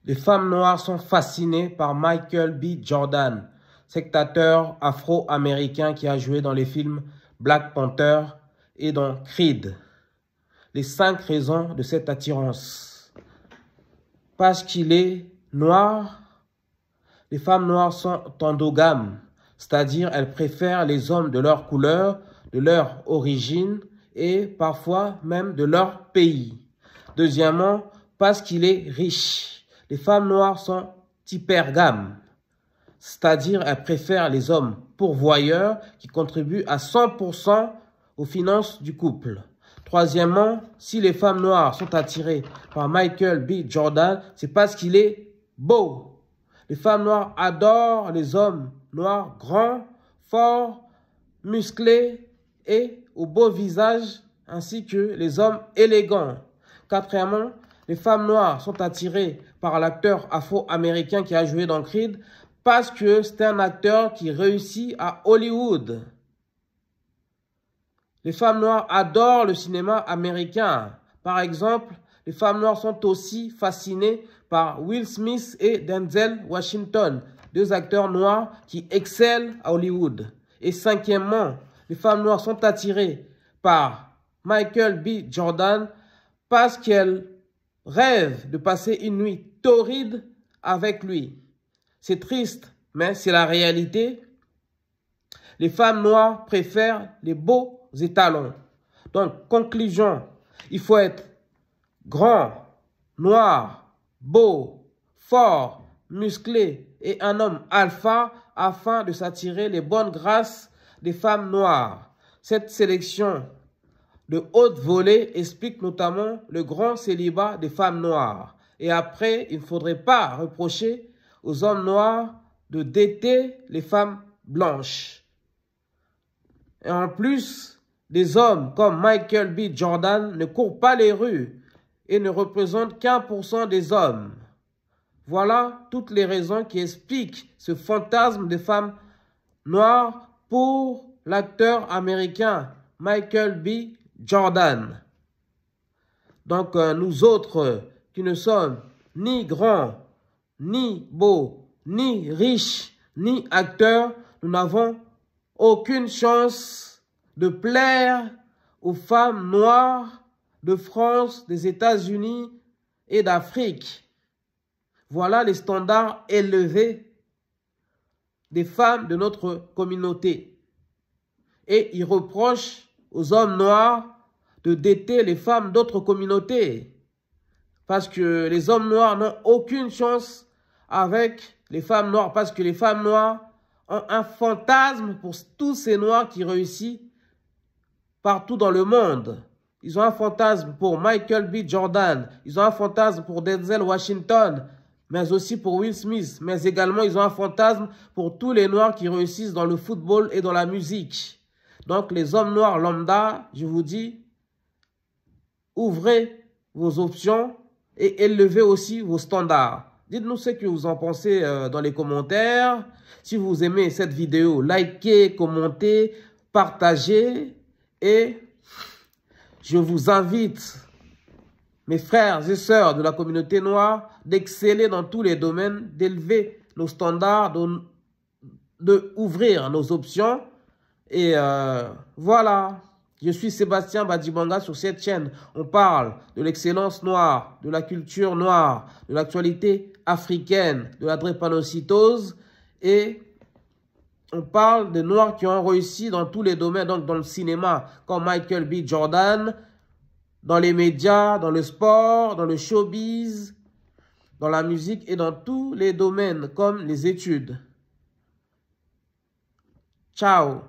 Les femmes noires sont fascinées par Michael B. Jordan, cet acteur afro-américain qui a joué dans les films Black Panther et dans Creed. Les 5 raisons de cette attirance. Parce qu'il est noir, les femmes noires sont endogames, c'est-à-dire elles préfèrent les hommes de leur couleur, de leur origine et parfois même de leur pays. Deuxièmement, parce qu'il est riche. Les femmes noires sont hypergames, c'est-à-dire elles préfèrent les hommes pourvoyeurs qui contribuent à 100% aux finances du couple. Troisièmement, si les femmes noires sont attirées par Michael B. Jordan, c'est parce qu'il est beau. Les femmes noires adorent les hommes noirs grands, forts, musclés et au beau visage, ainsi que les hommes élégants. Quatrièmement, les femmes noires sont attirées par l'acteur afro-américain qui a joué dans Creed parce que c'est un acteur qui réussit à Hollywood. Les femmes noires adorent le cinéma américain. Par exemple, les femmes noires sont aussi fascinées par Will Smith et Denzel Washington, 2 acteurs noirs qui excellent à Hollywood. Et cinquièmement, les femmes noires sont attirées par Michael B. Jordan parce qu'elles rêvent de passer une nuit torride avec lui. C'est triste, mais c'est la réalité. Les femmes noires préfèrent les beaux étalons. Donc, conclusion, il faut être grand, noir, beau, fort, musclé et un homme alpha afin de s'attirer les bonnes grâces des femmes noires. Cette sélection de haute volée explique notamment le grand célibat des femmes noires. Et après, il ne faudrait pas reprocher aux hommes noirs de dater les femmes blanches. Et en plus, des hommes comme Michael B. Jordan ne courent pas les rues et ne représentent qu'1% des hommes. Voilà toutes les raisons qui expliquent ce fantasme des femmes noires pour l'acteur américain Michael B. Jordan. Donc, nous autres qui ne sommes ni grands, ni beaux, ni riches, ni acteurs, nous n'avons aucune chance de plaire aux femmes noires de France, des États-Unis et d'Afrique. Voilà les standards élevés des femmes de notre communauté. Et ils reprochent aux hommes noirs de dater les femmes d'autres communautés. Parce que les hommes noirs n'ont aucune chance avec les femmes noires. Parce que les femmes noires ont un fantasme pour tous ces noirs qui réussissent partout dans le monde. Ils ont un fantasme pour Michael B. Jordan. Ils ont un fantasme pour Denzel Washington. Mais aussi pour Will Smith. Mais également, ils ont un fantasme pour tous les noirs qui réussissent dans le football et dans la musique. Donc, les hommes noirs lambda, je vous dis, ouvrez vos options et élevez aussi vos standards. Dites-nous ce que vous en pensez dans les commentaires. Si vous aimez cette vidéo, likez, commentez, partagez. Et je vous invite, mes frères et sœurs de la communauté noire, d'exceller dans tous les domaines, d'élever nos standards, d'ouvrir nos options. Et voilà, je suis Sébastien Badibanga sur cette chaîne. On parle de l'excellence noire, de la culture noire, de l'actualité africaine, de la drépanocytose. Et on parle des noirs qui ont réussi dans tous les domaines, donc dans le cinéma, comme Michael B. Jordan, dans les médias, dans le sport, dans le showbiz, dans la musique et dans tous les domaines, comme les études. Ciao!